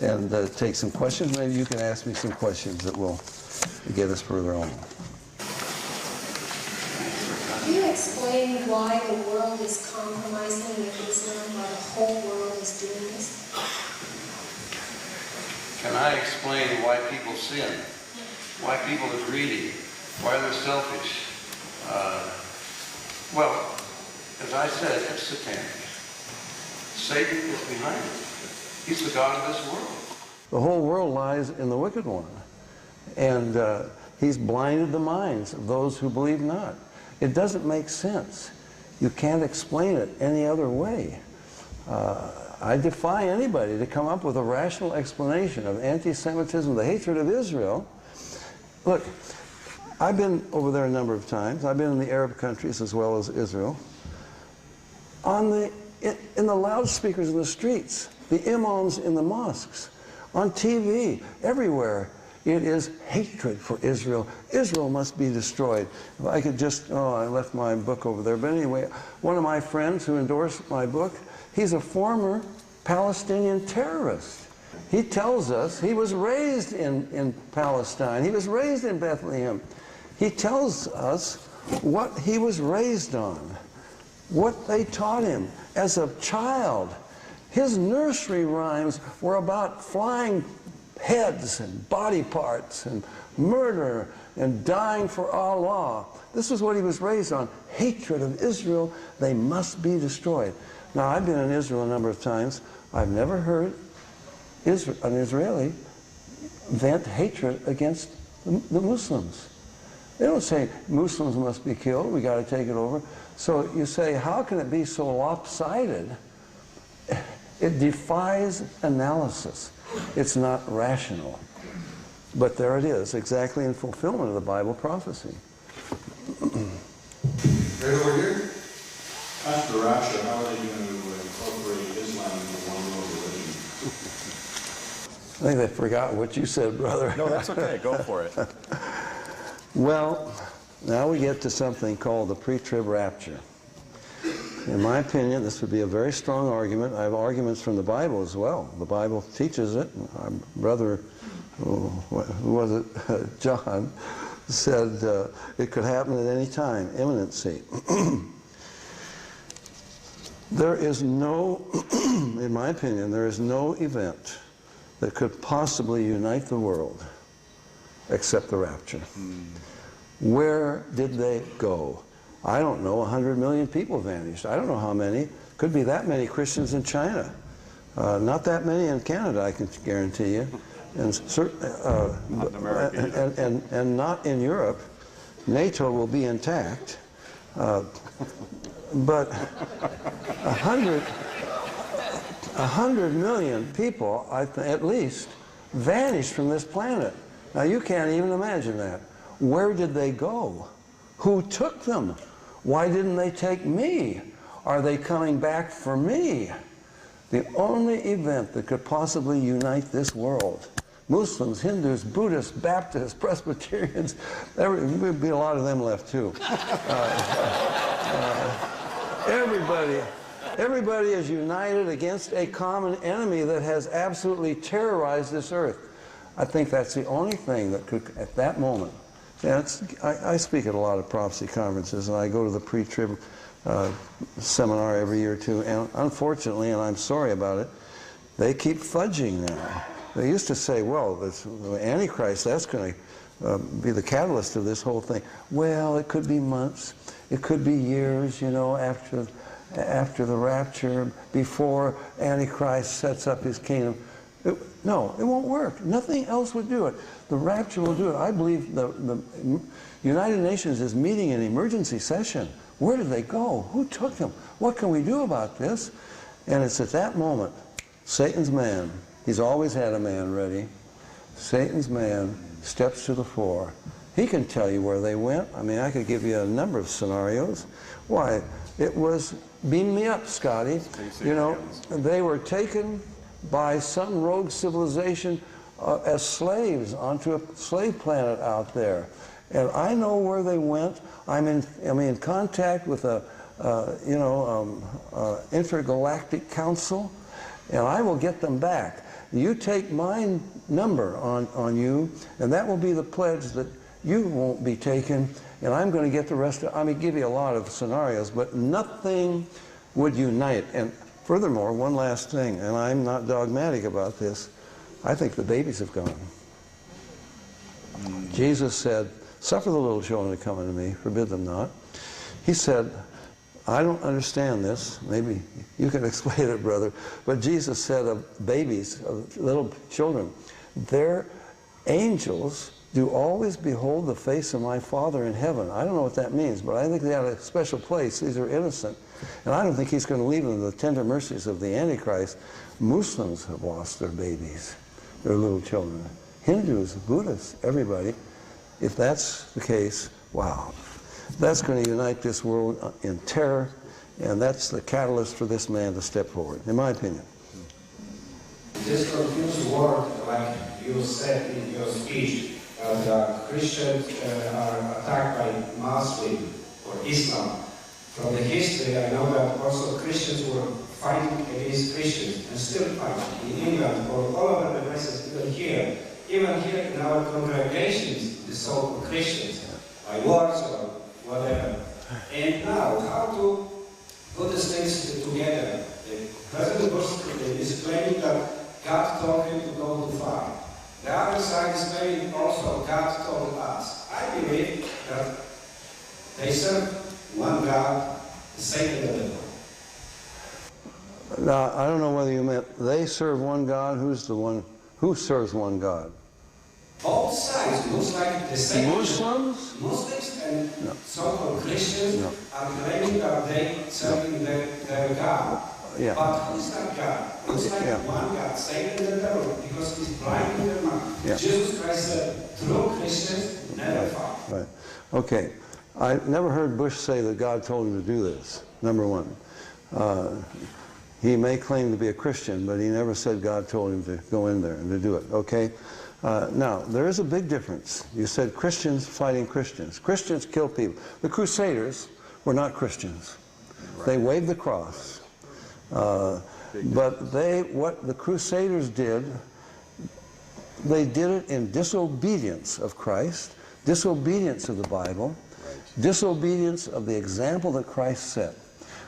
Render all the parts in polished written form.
and take some questions. Maybe you can ask me some questions that will get us further on. Can you explain why the world is compromising with Islam, why the whole world is doing this? Can I explain why people sin? Why people are greedy? Why they're selfish? Well, as I said, it's satanic. Satan is behind it. He's the god of this world. The whole world lies in the wicked one. And he's blinded the minds of those who believe not. It doesn't make sense. You can't explain it any other way. I defy anybody to come up with a rational explanation of anti-Semitism, the hatred of Israel. Look, I've been over there a number of times. I've been in the Arab countries as well as Israel. In the loudspeakers in the streets, the imams in the mosques, on TV, everywhere, it is hatred for Israel. Israel must be destroyed. If I could just, I left my book over there. But anyway, one of my friends who endorsed my book, he's a former Palestinian terrorist. He tells us he was raised in Palestine. He was raised in Bethlehem. He tells us what he was raised on, what they taught him as a child. His nursery rhymes were about flying heads and body parts and murder and dying for Allah. This is what he was raised on, hatred of Israel. They must be destroyed. Now, I've been in Israel a number of times. I've never heard an Israeli vent hatred against the Muslims. They don't say Muslims must be killed, we got to take it over. So you say, how can it be so lopsided? It defies analysis. It's not rational. But there it is, exactly in fulfillment of the Bible prophecy. Right over here. After the rapture, how are they going to incorporate Islam into one world religion? I think they forgot what you said, brother. No, that's okay. Go for it. Well, now we get to something called the pre-trib rapture. In my opinion, this would be a very strong argument. I have arguments from the Bible as well. The Bible teaches it. Our brother, who was it, John, said it could happen at any time, imminency. There is no, in my opinion, there is no event that could possibly unite the world except the rapture. Where did they go? I don't know, 100 million people vanished. I don't know how many. Could be that many Christians in China. Not that many in Canada, I can guarantee you. And, not in America either. And not in Europe. NATO will be intact. But 100 million people, at least, vanished from this planet. Now, you can't even imagine that. Where did they go? Who took them? Why didn't they take me? Are they coming back for me? The only event that could possibly unite this world, Muslims, Hindus, Buddhists, Baptists, Presbyterians, there'd be a lot of them left too. Everybody is united against a common enemy that has absolutely terrorized this earth. I think that's the only thing that could, at that moment, I speak at a lot of prophecy conferences, and I go to the pre-trib seminar every year too, and unfortunately, and I'm sorry about it, they keep fudging now. They used to say, well, the Antichrist, that's going to be the catalyst of this whole thing. Well, it could be months, it could be years, you know, after the rapture, before Antichrist sets up his kingdom. No, it won't work. Nothing else would do it. The rapture will do it. I believe the United Nations is meeting an emergency session. Where did they go? Who took them? What can we do about this? And it's at that moment, Satan's man, he's always had a man ready, Satan's man steps to the fore. He can tell you where they went. I mean, I could give you a number of scenarios. Why? It was, beam me up, Scotty. You know, they were taken by some rogue civilization as slaves onto a slave planet out there. And I know where they went. I'm in contact with a intergalactic council, and I will get them back. You take my number on you, and that will be the pledge that you won't be taken, and I'm going to get the rest of, I mean, give you a lot of scenarios, but nothing would unite. And furthermore, one last thing, and I'm not dogmatic about this, I think the babies have gone. Jesus said, suffer the little children to come unto me, forbid them not. He said, I don't understand this. Maybe you can explain it, brother. But Jesus said of babies, of little children, their angels do always behold the face of my Father in heaven. I don't know what that means, but I think they have a special place. These are innocent. And I don't think he's going to leave them to the tender mercies of the Antichrist. Muslims have lost their babies, their little children. Hindus, Buddhists, everybody. If that's the case, wow. That's going to unite this world in terror, and that's the catalyst for this man to step forward, in my opinion. This confused word, like you said in your speech, Christians are attacked by Muslim or Islam. From the history, I know that also Christians were fighting against Christians and still fighting in England or all over the places, even here. Even here in our congregations, the so-called Christians, by wars or whatever. And now, how to put these things together? President Bush is claiming that God told him to go to fight. The other side is claiming also God told us. I believe that they serve one God, Satan and the devil. Now, I don't know whether you meant they serve one God. Who's the one? Who serves one God? Both sides looks like the same. Muslims? Muslims and No. so-called Christians No. are claiming that they serving their God. Yeah. But who's that God? Looks like Yeah. one God, Satan and the devil, because he's blinding their mind. Yeah. Jesus Christ said, true Christians never fight. Right. Okay. I never heard Bush say that God told him to do this, number one. He may claim to be a Christian, but he never said God told him to go in there and to do it, okay? Now, there is a big difference. You said Christians fighting Christians. Christians kill people. The Crusaders were not Christians. Right. They waved the cross. But what the Crusaders did, they did it in disobedience of Christ, disobedience of the Bible, disobedience of the example that Christ set.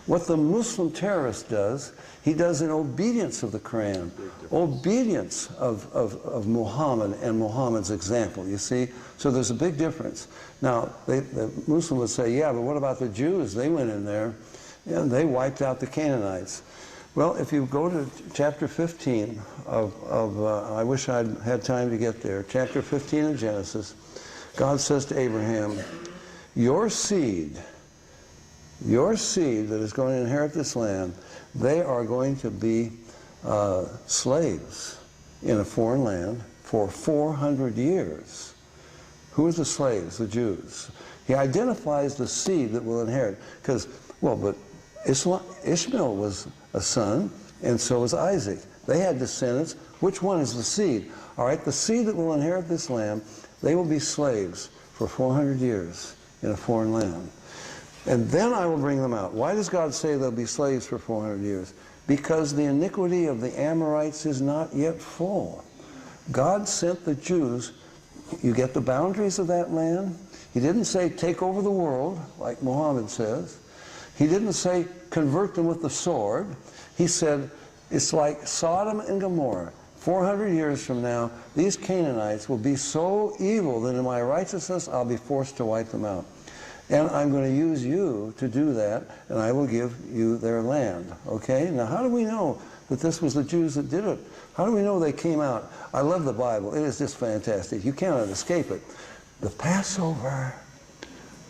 What the Muslim terrorist does, he does in obedience of the Quran, obedience of Muhammad and Muhammad's example, you see? So there's a big difference. Now, the Muslim would say, yeah, but what about the Jews? They went in there and they wiped out the Canaanites. Well, if you go to chapter 15 I wish I'd had time to get there, chapter 15 of Genesis, God says to Abraham, your seed that is going to inherit this land, they are going to be slaves in a foreign land for 400 years. Who are the slaves? The Jews. He identifies the seed that will inherit. Because, well, but Ishmael was a son, and so was Isaac. They had descendants. Which one is the seed? All right, the seed that will inherit this land, they will be slaves for 400 years in a foreign land. And then I will bring them out. Why does God say they'll be slaves for 400 years? Because the iniquity of the Amorites is not yet full. God sent the Jews. You get the boundaries of that land. He didn't say take over the world, like Muhammad says. He didn't say convert them with the sword. He said it's like Sodom and Gomorrah. 400 years from now, these Canaanites will be so evil that in my righteousness I'll be forced to wipe them out. And I'm going to use you to do that, and I will give you their land. Okay? Now, how do we know that this was the Jews that did it? How do we know they came out? I love the Bible. It is just fantastic. You cannot escape it. The Passover.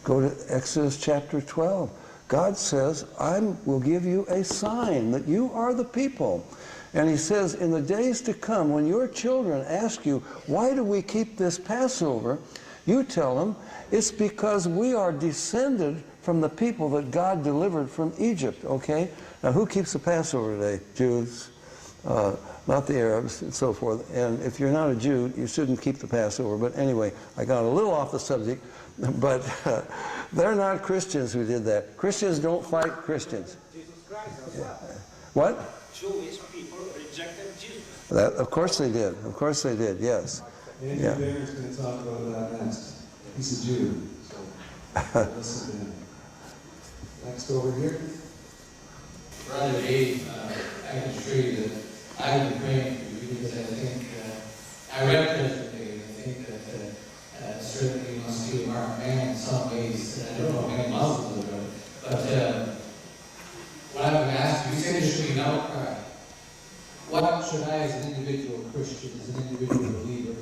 Go to Exodus chapter 12. God says, I will give you a sign that you are the people. And he says, in the days to come, when your children ask you, why do we keep this Passover? You tell them, it's because we are descended from the people that God delivered from Egypt, okay? Now, who keeps the Passover today? Jews, not the Arabs, and so forth. And if you're not a Jew, you shouldn't keep the Passover. But anyway, I got a little off the subject, but they're not Christians who did that. Christians don't fight Christians. Jesus Christ as well. What? Jewish people rejected Jesus. That, of course they did. Of course they did, yes. Andrew Yeah. Barrett's going to talk about that next. He's a Jew, so listen to him. Next over here. Brother Dave, I can assure you that I've been praying for you because I think, I read President I think that certainly you must be a marked man in some ways. I don't know many Muslims about it. But what I would ask you, you said there should be an outcry. What should I, as an individual Christian, as an individual believer,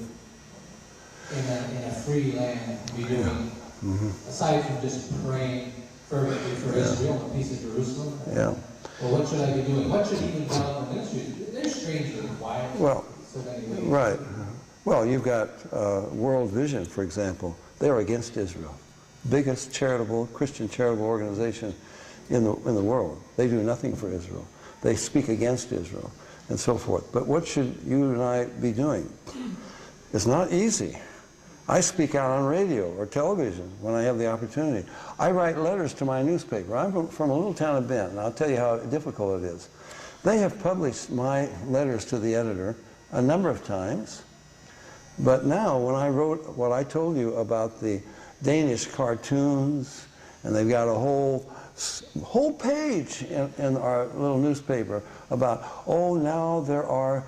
in a free land, be doing, aside from just praying fervently for Israel and the peace of Jerusalem? Yeah. Well, what should I be doing? What should even God in the ministry? They're strangely quiet. Well, so many ways. right. Well, you've got World Vision, for example. They're against Israel. Biggest charitable, Christian charitable organization in the world. They do nothing for Israel. They speak against Israel and so forth. But what should you and I be doing? It's not easy. I speak out on radio or television when I have the opportunity. I write letters to my newspaper. I'm from a little town of Bend, and I'll tell you how difficult it is. They have published my letters to the editor a number of times, but now when I wrote what I told you about the Danish cartoons, and they've got a whole page in our little newspaper about, oh, now there are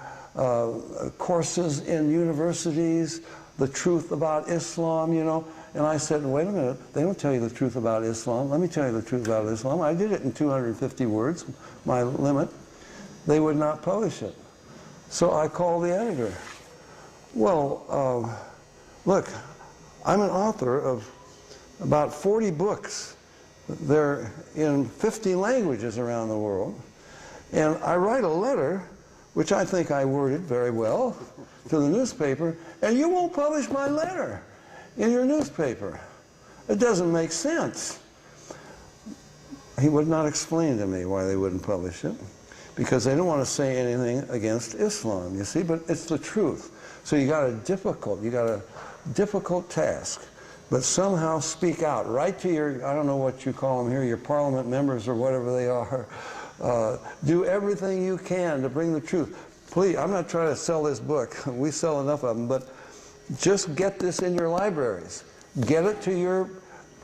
courses in universities, the truth about Islam, you know. And I said, wait a minute, they don't tell you the truth about Islam. Let me tell you the truth about Islam. I did it in 250 words, my limit. They would not publish it. So I called the editor. Well, look, I'm an author of about 40 books. They're in 50 languages around the world. And I write a letter, which I think I worded very well, to the newspaper, and you won't publish my letter in your newspaper. It doesn't make sense. He would not explain to me why they wouldn't publish it, because they don't want to say anything against Islam, you see, but it's the truth. So you got a difficult task, but somehow speak out, write to your, I don't know what you call them here, your parliament members or whatever they are. Do everything you can to bring the truth. Please, I'm not trying to sell this book. We sell enough of them, but just get this in your libraries. Get it to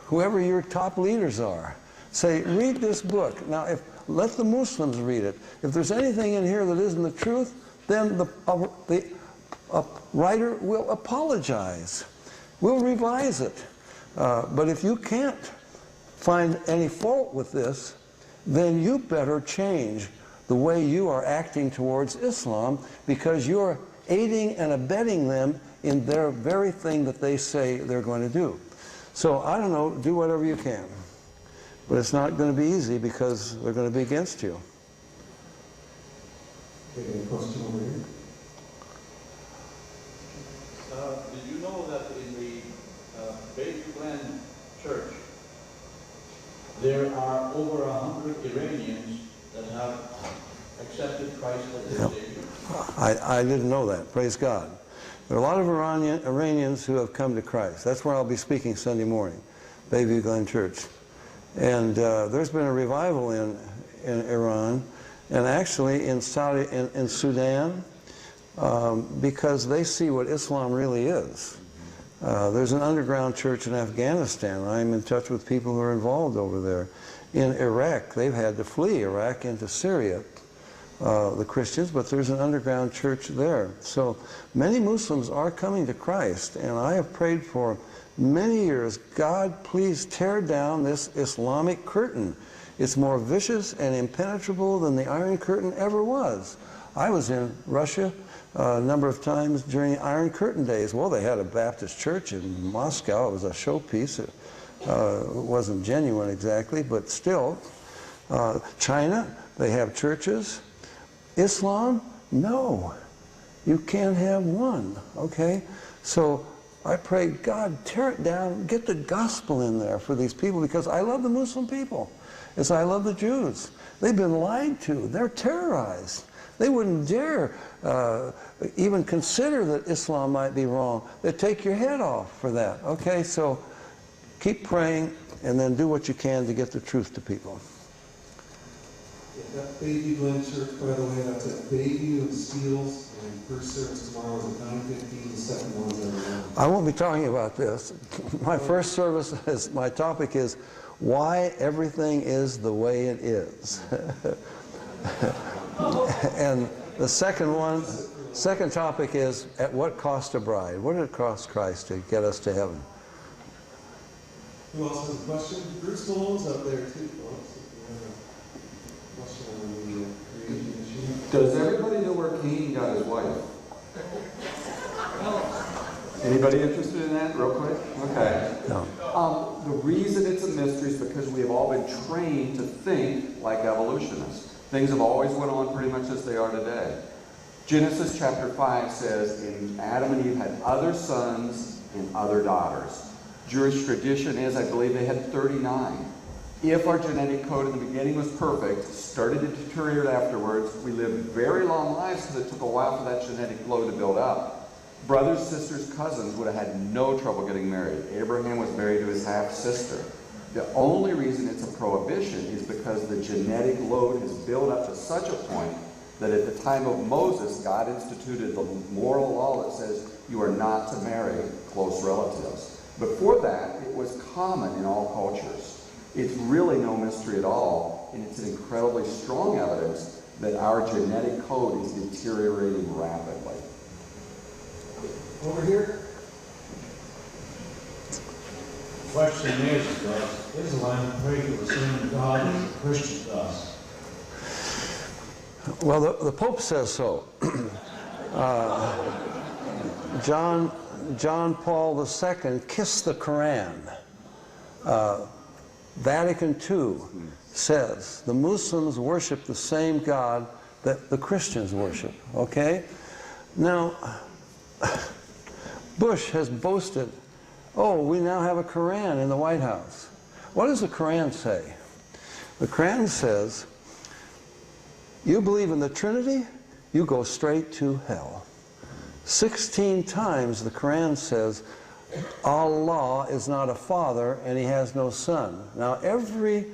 whoever your top leaders are. Say, read this book. Now, let the Muslims read it. If there's anything in here that isn't the truth, then the writer will apologize. We'll revise it. But if you can't find any fault with this, then you better change the way you are acting towards Islam, because you're aiding and abetting them in their very thing that they say they're going to do. So, I don't know, do whatever you can. But it's not going to be easy because they're going to be against you. Okay, a question over here. Did you know that in the Bayview Glen Church, there are over 100 Iranians that have accepted Christ as their Savior? I didn't know that. Praise God. There are a lot of Iranians who have come to Christ. That's where I'll be speaking Sunday morning, Bayview Glen Church. And there's been a revival in Iran, and actually in Sudan, because they see what Islam really is. There's an underground church in Afghanistan. I'm in touch with people who are involved over there. In Iraq, they've had to flee Iraq into Syria, the Christians, but there's an underground church there. So many Muslims are coming to Christ, and I have prayed for many years, God, please tear down this Islamic curtain. It's more vicious and impenetrable than the Iron Curtain ever was. I was in Russia a number of times during Iron Curtain days. Well, they had a Baptist church in Moscow. It was a showpiece. It wasn't genuine exactly, but still. China, they have churches. Islam, no. You can't have one, okay? So I pray, God, tear it down, get the gospel in there for these people, because I love the Muslim people as I love the Jews. They've been lied to. They're terrorized. They wouldn't dare even consider that Islam might be wrong. They'd take your head off for that. Okay, so keep praying and then do what you can to get the truth to people. That Bayview Glen Church, by the way, that's at Bayview and Steeles And first service tomorrow is at 9:15, the second one's at 11. I won't be talking about this. My first service, my topic is why everything is the way it is. And the second topic is at what cost a bride? What did it cost Christ to get us to heaven? Who else has a question? Bruce Malone's up there too, folks. If you have a question on the creation issue. Does everybody know where Cain got his wife? Anybody interested in that, real quick? Okay. No. The reason it's a mystery is because we have all been trained to think like evolutionists. Things have always went on pretty much as they are today. Genesis chapter 5 says, in Adam and Eve had other sons and other daughters. Jewish tradition is, I believe they had 39. If our genetic code in the beginning was perfect, started to deteriorate afterwards, we lived very long lives because it took a while for that genetic load to build up. Brothers, sisters, cousins would have had no trouble getting married. Abraham was married to his half-sister. The only reason it's a prohibition is because the genetic load has built up to such a point that at the time of Moses, God instituted the moral law that says you are not to marry close relatives. Before that, it was common in all cultures. It's really no mystery at all, and it's an incredibly strong evidence that our genetic code is deteriorating rapidly. Over here. Question is, does Islam pray to the same God as the Christian does? Well, the Pope says so. John Paul II kissed the Quran. Vatican II says the Muslims worship the same God that the Christians worship. Okay? Now, Bush has boasted, oh, we now have a Quran in the White House. What does the Quran say? The Quran says, you believe in the Trinity, you go straight to hell. 16 times the Quran says, Allah is not a father and he has no son. Now every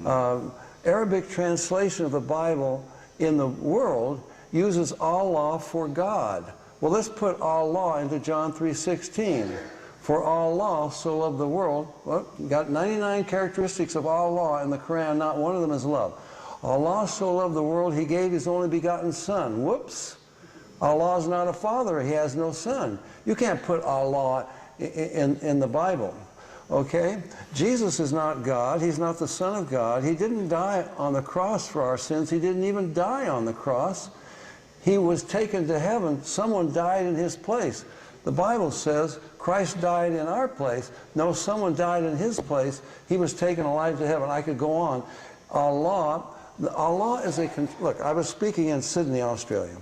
Arabic translation of the Bible in the world uses Allah for God. Well, let's put Allah into John 3:16. For Allah so loved the world. Well, got 99 characteristics of Allah in the Quran, not one of them is love. Allah so loved the world, he gave his only begotten son. Whoops. Allah is not a father, he has no son. You can't put Allah in the Bible. Okay? Jesus is not God, he's not the Son of God. He didn't die on the cross for our sins. He didn't even die on the cross. He was taken to heaven. Someone died in his place. The Bible says Christ died in our place. No, someone died in his place. He was taken alive to heaven. I could go on. Allah is a... Look, I was speaking in Sydney, Australia,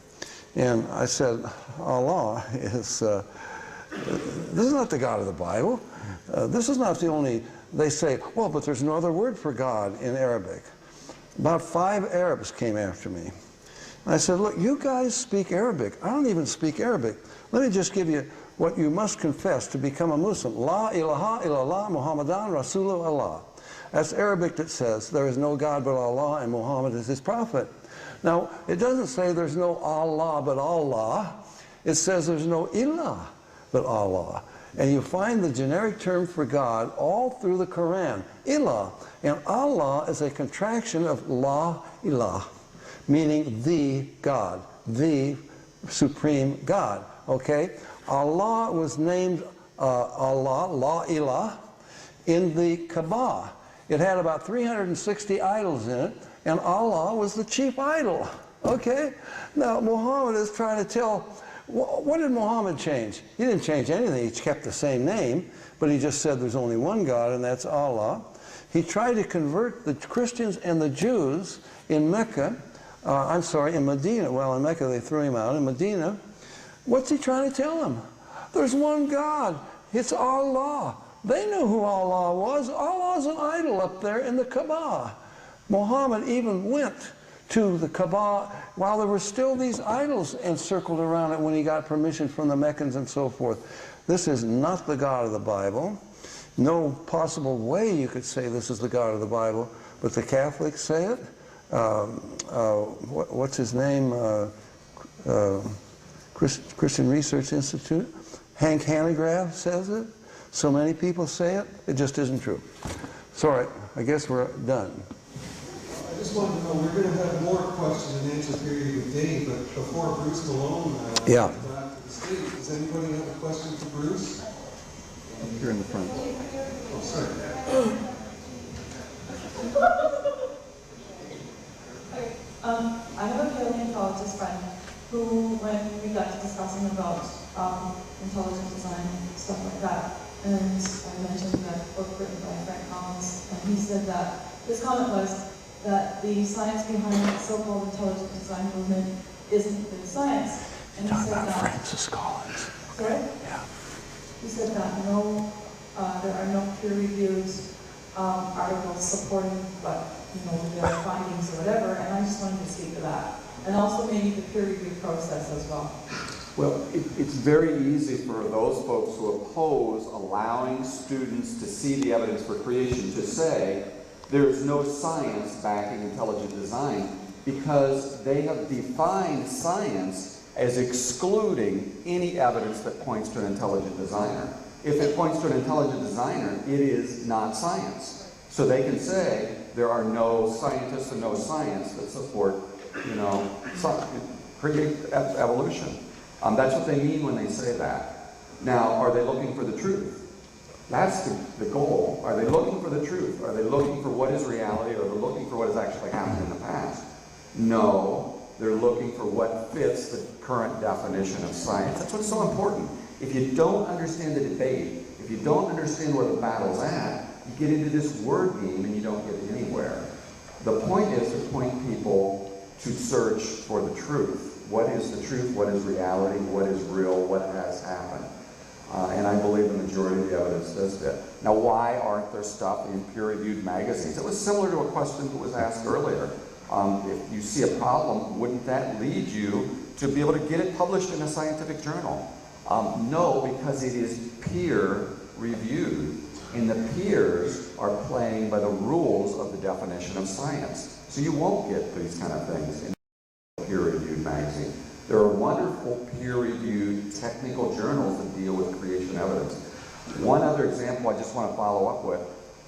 and I said, Allah is... this is not the God of the Bible. This is not the only... They say, well, but there's no other word for God in Arabic. About 5 Arabs came after me. I said, look, you guys speak Arabic. I don't even speak Arabic. Let me just give you what you must confess to become a Muslim. La ilaha illallah Muhammadan Rasulullah. That's Arabic that says there is no God but Allah and Muhammad is his prophet. Now, it doesn't say there's no Allah but Allah. It says there's no ilah but Allah. And you find the generic term for God all through the Quran, ilah. And Allah is a contraction of la ilah, meaning the God, the supreme God. Okay? Allah was named Allah, la ilah, in the Kaaba. It had about 360 idols in it, and Allah was the chief idol. Okay? Now, Muhammad is trying to tell, what did Muhammad change? He didn't change anything. He kept the same name, but he just said there's only one God, and that's Allah. He tried to convert the Christians and the Jews in Mecca, in Medina. Well, in Mecca they threw him out. In Medina, what's he trying to tell them? There's one God. It's Allah. They knew who Allah was. Allah's an idol up there in the Kaaba. Muhammad even went to the Kaaba while there were still these idols encircled around it when he got permission from the Meccans and so forth. This is not the God of the Bible. No possible way you could say this is the God of the Bible, but the Catholics say it. What's his name? Christian Research Institute. Hank Hanegraaff says it. So many people say it. It just isn't true. Sorry, I guess we're done. I just wanted to know, we're going to have more question and answer period with Dave, but before Bruce Malone Yeah. comes back to the stage, does anybody have a question for Bruce? Here in the front. Oh, sorry. I have a paleontologist friend who, when we got to discussing about intelligent design and stuff like that, and I mentioned that book written by Frank Collins, and he said that his comment was that the science behind the so-called intelligent design movement isn't good science. And he said that Francis Collins. Sorry? Yeah. He said that there are no peer-reviewed articles supporting, their findings or whatever, and I just wanted to speak to that. And also maybe the peer review process as well. Well, it's very easy for those folks who oppose allowing students to see the evidence for creation to say there's no science backing intelligent design, because they have defined science as excluding any evidence that points to an intelligent designer. If it points to an intelligent designer, it is not science. So they can say there are no scientists and no science that support, evolution. That's what they mean when they say that. Now, are they looking for the truth? That's the goal. Are they looking for the truth? Are they looking for what is reality, or are they looking for what has actually happened in the past? No, they're looking for what fits the current definition of science. That's what's so important. If you don't understand the debate, if you don't understand where the battle's at, you get into this word game and you don't get anywhere. The point is to point people to search for the truth. What is the truth? What is reality? What is real? What has happened? And I believe the majority of the evidence does that. Now, why aren't there stuff in peer-reviewed magazines? It was similar to a question that was asked earlier. If you see a problem, wouldn't that lead you to be able to get it published in a scientific journal? No, because it is peer-reviewed, and the peers are playing by the rules of the definition of science. So you won't get these kind of things in a peer-reviewed magazine. There are wonderful peer-reviewed technical journals that deal with creation evidence. One other example I just want to follow up with.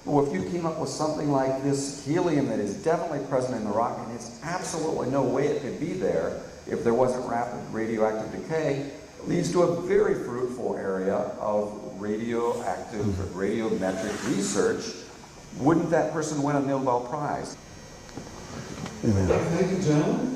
Well, if you came up with something like this helium that is definitely present in the rock, and it's absolutely no way it could be there if there wasn't rapid radioactive decay, leads to a very fruitful area of radiometric research. Wouldn't that person win a Nobel Prize? Amen. Thank you, gentlemen.